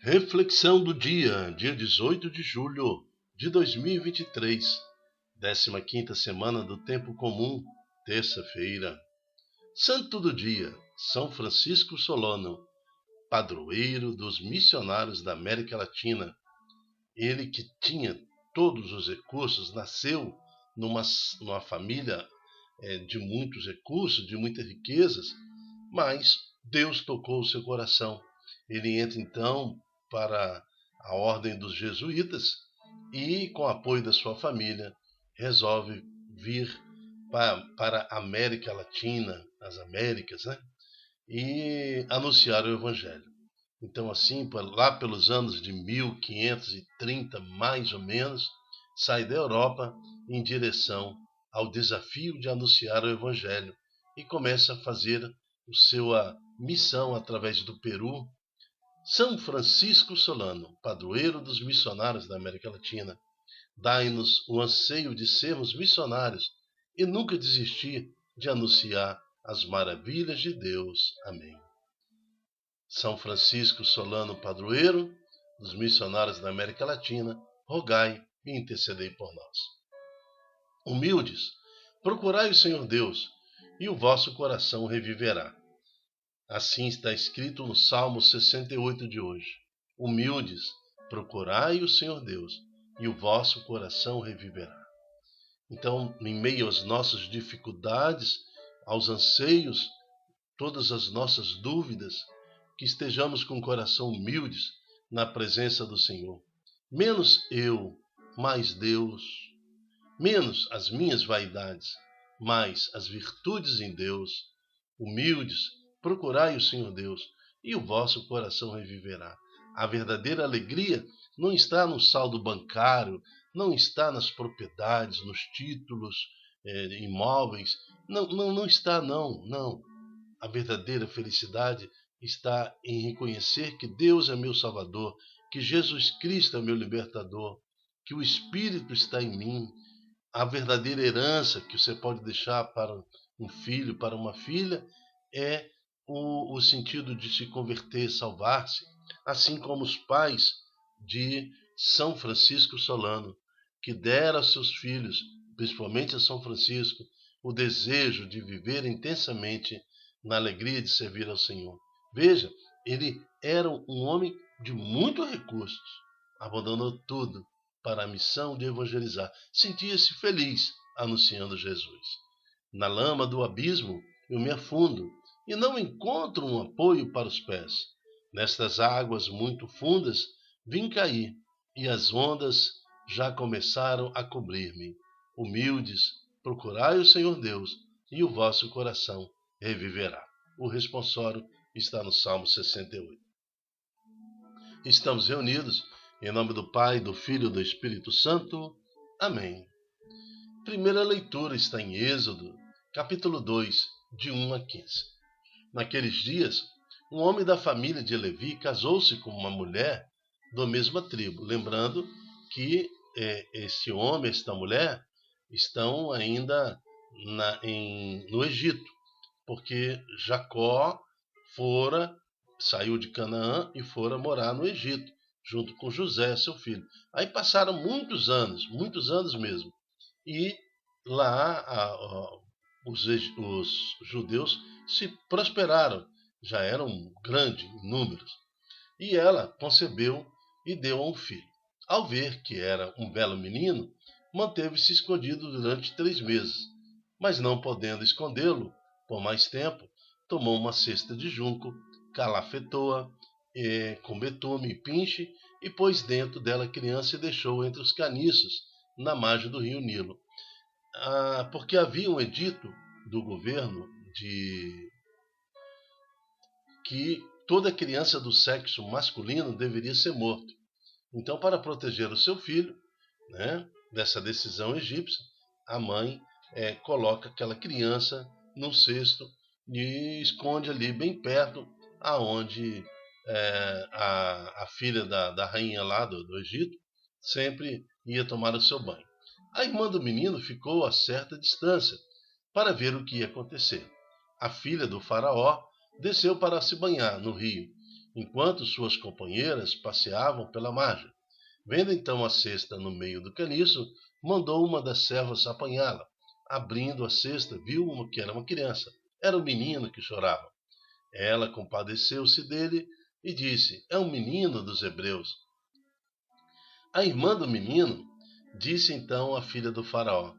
Reflexão do dia 18 de julho de 2023, 15ª semana do Tempo Comum, terça-feira. Santo do dia, São Francisco Solano, padroeiro dos missionários da América Latina. Ele que tinha todos os recursos, nasceu numa família de muitos recursos, de muitas riquezas, mas Deus tocou o seu coração. Ele entra então para a ordem dos jesuítas e, com o apoio da sua família, resolve vir para a América Latina, as Américas, e anunciar o Evangelho. Então, assim, lá pelos anos de 1530, mais ou menos, sai da Europa em direção ao desafio de anunciar o Evangelho e começa a fazer a sua missão através do Peru. São Francisco Solano, padroeiro dos missionários da América Latina, dai-nos o anseio de sermos missionários e nunca desistir de anunciar as maravilhas de Deus. Amém. São Francisco Solano, padroeiro dos missionários da América Latina, rogai e intercedei por nós. Humildes, procurai o Senhor Deus, e o vosso coração reviverá. Assim está escrito no Salmo 68 de hoje. Humildes, procurai o Senhor Deus, e o vosso coração reviverá. Então, em meio às nossas dificuldades, aos anseios, todas as nossas dúvidas, que estejamos com o coração humildes na presença do Senhor. Menos eu, mais Deus. Menos as minhas vaidades, mais as virtudes em Deus. Humildes, procurai o Senhor Deus, e o vosso coração reviverá. A verdadeira alegria não está no saldo bancário, não está nas propriedades, nos títulos, imóveis. Não está, não. A verdadeira felicidade está em reconhecer que Deus é meu Salvador, que Jesus Cristo é meu libertador, que o Espírito está em mim. A verdadeira herança que você pode deixar para um filho, para uma filha, é o sentido de se converter, salvar-se, assim como os pais de São Francisco Solano, que deram a seus filhos, principalmente a São Francisco, o desejo de viver intensamente na alegria de servir ao Senhor. Veja, ele era um homem de muitos recursos, abandonou tudo para a missão de evangelizar. Sentia-se feliz anunciando Jesus. Na lama do abismo eu me afundo e não encontro um apoio para os pés. Nestas águas muito fundas vim cair e as ondas já começaram a cobrir-me. Humildes, procurai o Senhor Deus e o vosso coração reviverá. O responsório está no Salmo 68. Estamos reunidos em nome do Pai, do Filho e do Espírito Santo. Amém. Primeira leitura está em Êxodo, capítulo 2, de 1 a 15. Naqueles dias, um homem da família de Levi casou-se com uma mulher da mesma tribo. Lembrando que esse homem e esta mulher estão ainda no Egito, porque Jacó saiu de Canaã e fora morar no Egito, junto com José, seu filho. Aí passaram muitos anos mesmo. E lá os judeus se prosperaram, já eram grandes em números. E ela concebeu e deu a um filho. Ao ver que era um belo menino, manteve-se escondido durante 3 meses. Mas não podendo escondê-lo por mais tempo, tomou uma cesta de junco, calafetou-a com betume e pinche, e pôs dentro dela a criança e deixou entre os caniços, na margem do rio Nilo. Porque havia um edito do governo que toda criança do sexo masculino deveria ser morta. Então, para proteger o seu filho, dessa decisão egípcia, a mãe coloca aquela criança num cesto e esconde ali bem perto aonde a filha da rainha lá do Egito sempre ia tomar o seu banho. A irmã do menino ficou a certa distância para ver o que ia acontecer. A filha do faraó desceu para se banhar no rio enquanto suas companheiras passeavam pela margem. Vendo então a cesta no meio do caniço, mandou uma das servas apanhá-la. Abrindo a cesta, viu que era uma criança. Era o menino que chorava. Ela compadeceu-se dele e disse: é um menino dos hebreus. A irmã do menino disse então à filha do faraó: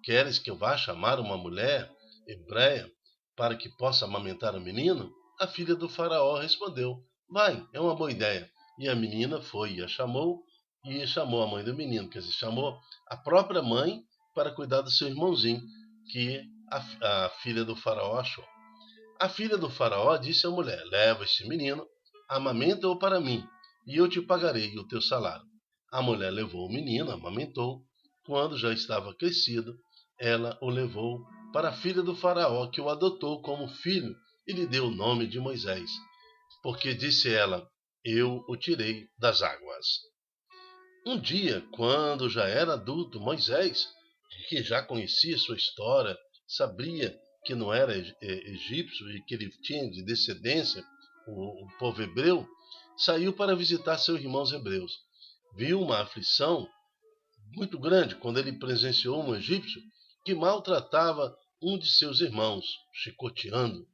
queres que eu vá chamar uma mulher hebreia para que possa amamentar o menino? A filha do faraó respondeu: vai, é uma boa ideia. E a menina foi e chamou a mãe do menino, quer dizer, chamou a própria mãe para cuidar do seu irmãozinho, que a filha do faraó achou. A filha do faraó disse à mulher: leva este menino, amamenta-o para mim, e eu te pagarei o teu salário. A mulher levou o menino, amamentou. Quando já estava crescido, ela o levou para a filha do faraó, que o adotou como filho e lhe deu o nome de Moisés, porque disse ela: eu o tirei das águas. Um dia, quando já era adulto, Moisés, que já conhecia sua história, sabia que não era egípcio e que ele tinha de descendência o povo hebreu, saiu para visitar seus irmãos hebreus. Viu uma aflição muito grande quando ele presenciou um egípcio que maltratava um de seus irmãos, chicoteando.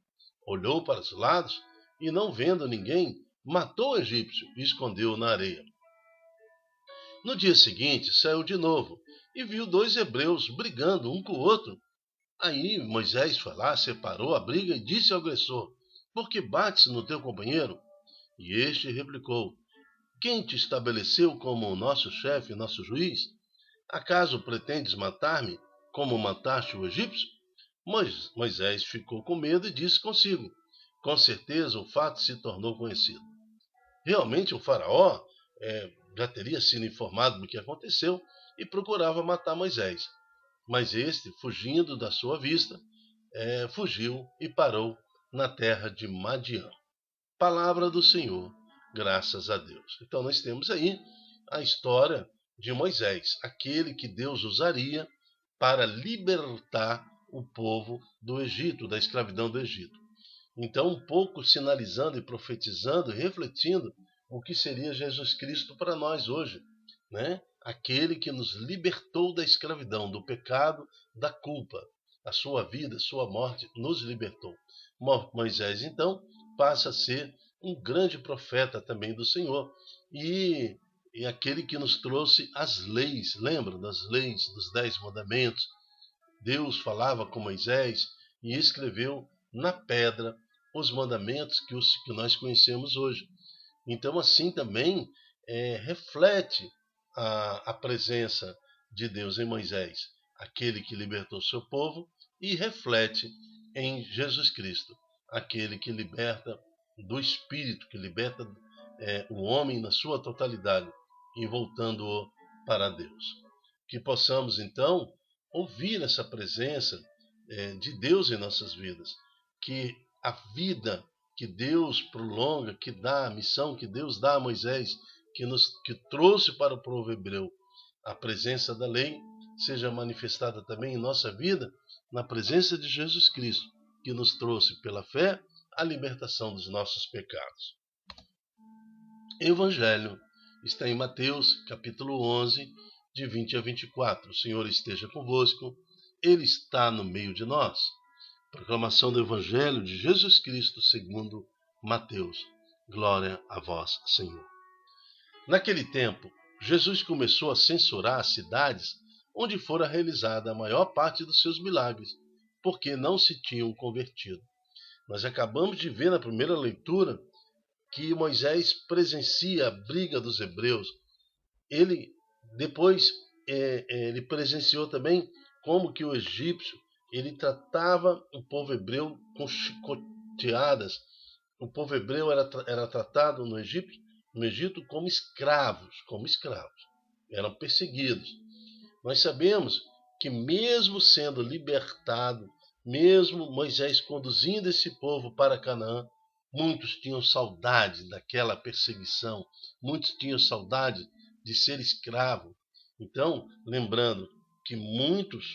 Olhou para os lados e, não vendo ninguém, matou o egípcio e escondeu-o na areia. No dia seguinte, saiu de novo e viu dois hebreus brigando um com o outro. Aí Moisés foi lá, separou a briga e disse ao agressor: por que bates no teu companheiro? E este replicou: quem te estabeleceu como o nosso chefe, nosso juiz? Acaso pretendes matar-me como mataste o egípcio? Moisés ficou com medo e disse consigo: com certeza o fato se tornou conhecido. Realmente o faraó já teria sido informado do que aconteceu e procurava matar Moisés. Mas este, fugindo da sua vista, fugiu e parou na terra de Madiã. Palavra do Senhor, graças a Deus. Então nós temos aí a história de Moisés, aquele que Deus usaria para libertar o povo do Egito, da escravidão do Egito. Então, um pouco sinalizando e profetizando, refletindo o que seria Jesus Cristo para nós hoje, né? Aquele que nos libertou da escravidão, do pecado, da culpa. A sua vida, a sua morte nos libertou. Moisés, então, passa a ser um grande profeta também do Senhor. E aquele que nos trouxe as leis, lembra das leis, dos 10 mandamentos? Deus falava com Moisés e escreveu na pedra os mandamentos que nós conhecemos hoje. Então, assim também reflete a presença de Deus em Moisés, aquele que libertou seu povo, e reflete em Jesus Cristo, aquele que liberta do Espírito, que liberta o homem na sua totalidade e voltando-o para Deus. Que possamos, então, ouvir essa presença de Deus em nossas vidas, que a vida que Deus prolonga, que dá a missão que Deus dá a Moisés, que trouxe para o povo hebreu a presença da lei, seja manifestada também em nossa vida, na presença de Jesus Cristo, que nos trouxe pela fé a libertação dos nossos pecados. Evangelho está em Mateus, capítulo 11, de 20 a 24. O Senhor esteja convosco, Ele está no meio de nós. Proclamação do Evangelho de Jesus Cristo segundo Mateus. Glória a vós, Senhor. Naquele tempo, Jesus começou a censurar as cidades onde fora realizada a maior parte dos seus milagres, porque não se tinham convertido. Nós acabamos de ver na primeira leitura que Moisés presencia a briga dos hebreus. Ele depois ele presenciou também como que o egípcio ele tratava o povo hebreu com chicoteadas. O povo hebreu era tratado no Egito como escravos, Eram perseguidos. Nós sabemos que mesmo sendo libertado, mesmo Moisés conduzindo esse povo para Canaã, muitos tinham saudade daquela perseguição, muitos tinham saudade de ser escravo. Então, lembrando que muitos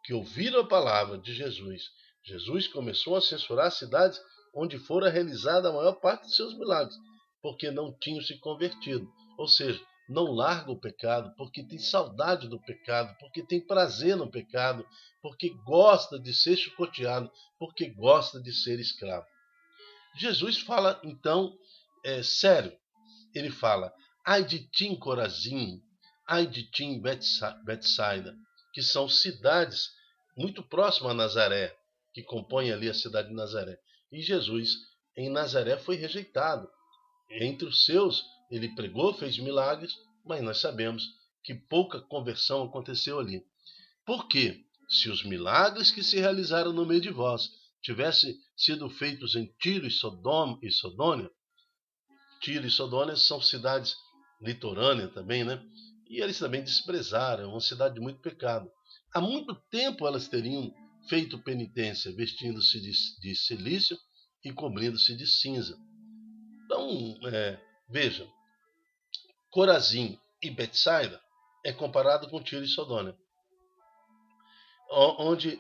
que ouviram a palavra de Jesus começou a censurar as cidades onde fora realizada a maior parte de seus milagres. porque não tinham se convertido. Ou seja, não larga o pecado porque tem saudade do pecado, porque tem prazer no pecado, porque gosta de ser chicoteado, porque gosta de ser escravo. Jesus fala, então, sério. Ele fala, ai de ti, Corazim, ai de ti, Betsaida, que são cidades muito próximas a Nazaré, que compõem ali a cidade de Nazaré. E Jesus, em Nazaré, foi rejeitado. Entre os seus, ele pregou, fez milagres, mas nós sabemos que pouca conversão aconteceu ali. Por quê? Se os milagres que se realizaram no meio de vós tivessem sido feitos em Tiro e Sodônia, Tiro e Sodônia são cidades litorâneas também, né? E eles também desprezaram, é uma cidade de muito pecado. Há muito tempo elas teriam feito penitência, vestindo-se de silício e cobrindo-se de cinza. Então, vejam, Corazim e Betsaida é comparado com Tiro e Sodônia, onde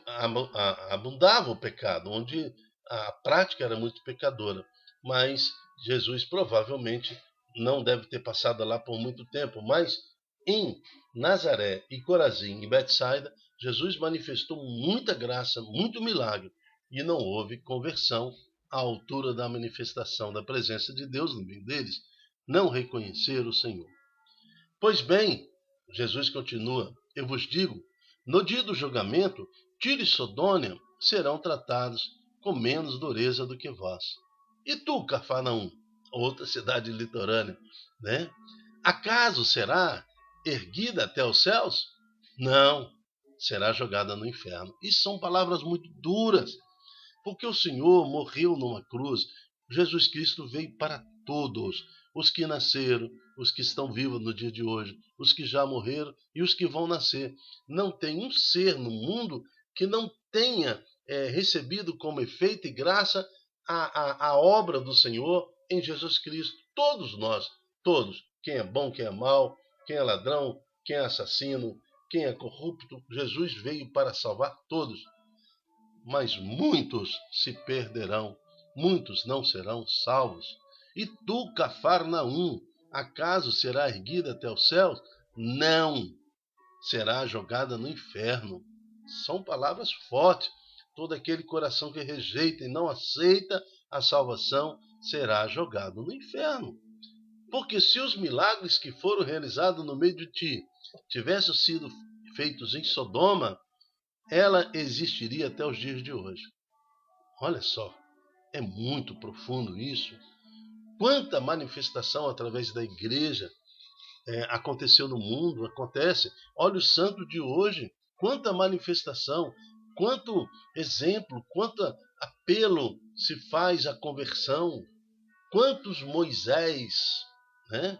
abundava o pecado, onde a prática era muito pecadora. Mas Jesus provavelmente não deve ter passado lá por muito tempo, mas em Nazaré e Corazim e Betsaida, Jesus manifestou muita graça, muito milagre, e não houve conversão à altura da manifestação da presença de Deus no meio deles. Não reconheceram o Senhor. Pois bem, Jesus continua, eu vos digo, no dia do julgamento, Tiro e Sodônia serão tratados com menos dureza do que vós. E tu, Cafarnaum, outra cidade litorânea, né? Acaso será erguida até os céus? Não, será jogada no inferno. E são palavras muito duras, porque o Senhor morreu numa cruz. Jesus Cristo veio para todos, os que nasceram, os que estão vivos no dia de hoje, os que já morreram e os que vão nascer. Não tem um ser no mundo que não tenha recebido como efeito e graça a obra do Senhor em Jesus Cristo. Todos nós, todos. Quem é bom, quem é mau, quem é ladrão, quem é assassino, quem é corrupto. Jesus veio para salvar todos. Mas muitos se perderão, muitos não serão salvos. E tu, Cafarnaum, acaso será erguida até os céus? Não, será jogada no inferno. São palavras fortes. Todo aquele coração que rejeita e não aceita a salvação será jogado no inferno. Porque se os milagres que foram realizados no meio de ti tivessem sido feitos em Sodoma, ela existiria até os dias de hoje. Olha só, é muito profundo isso. Quanta manifestação através da igreja aconteceu no mundo, acontece. Olha o santo de hoje, quanta manifestação, quanto exemplo, quanto apelo se faz à conversão, quantos Moisés, né,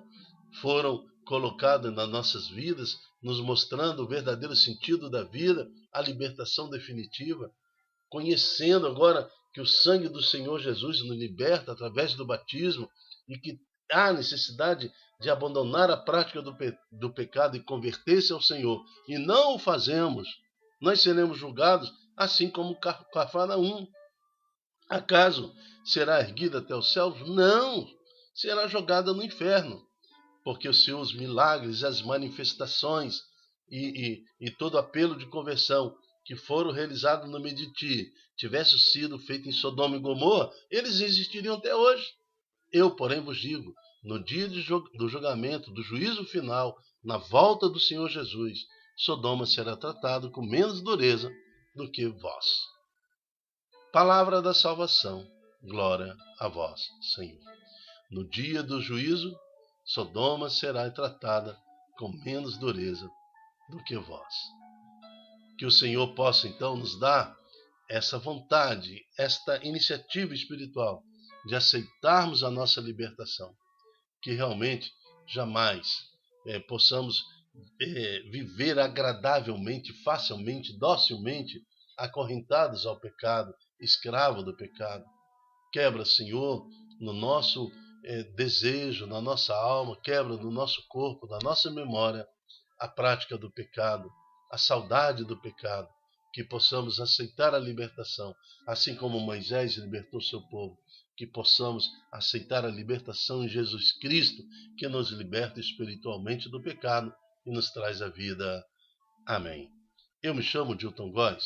foram colocados nas nossas vidas, nos mostrando o verdadeiro sentido da vida, a libertação definitiva, conhecendo agora que o sangue do Senhor Jesus nos liberta através do batismo e que há necessidade de abandonar a prática do pecado e converter-se ao Senhor, e não o fazemos, nós seremos julgados assim como Cafarnaum. Acaso será erguida até os céus? Não, será jogada no inferno, porque os seus milagres, as manifestações e todo apelo de conversão que foram realizados no meio de ti, tivessem sido feitos em Sodoma e Gomorra, eles existiriam até hoje. Eu, porém, vos digo, no dia do julgamento, do juízo final, na volta do Senhor Jesus, Sodoma será tratado com menos dureza do que vós. Palavra da salvação, glória a vós, Senhor. No dia do juízo, Sodoma será tratada com menos dureza do que vós. Que o Senhor possa então nos dar essa vontade, esta iniciativa espiritual de aceitarmos a nossa libertação. Que realmente jamais possamos viver agradavelmente, facilmente, docilmente, acorrentados ao pecado, escravo do pecado. Quebra, Senhor, no nosso desejo, na nossa alma, quebra no nosso corpo, na nossa memória, a prática do pecado, a saudade do pecado, que possamos aceitar a libertação, assim como Moisés libertou seu povo, que possamos aceitar a libertação em Jesus Cristo, que nos liberta espiritualmente do pecado e nos traz a vida. Amém. Eu me chamo Dilton Góes.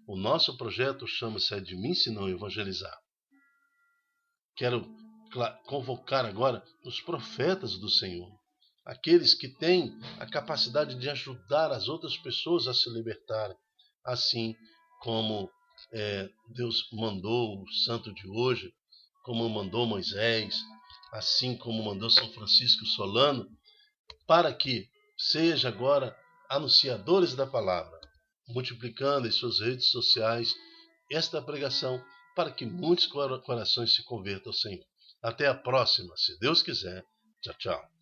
O nosso projeto chama-se De Mim Se Não Evangelizar. Quero convocar agora os profetas do Senhor, aqueles que têm a capacidade de ajudar as outras pessoas a se libertarem, assim como Deus mandou o santo de hoje, como mandou Moisés, assim como mandou São Francisco Solano, para que seja agora anunciadores da palavra, multiplicando em suas redes sociais esta pregação, para que muitos corações se convertam ao Senhor. Até a próxima, se Deus quiser. Tchau, tchau.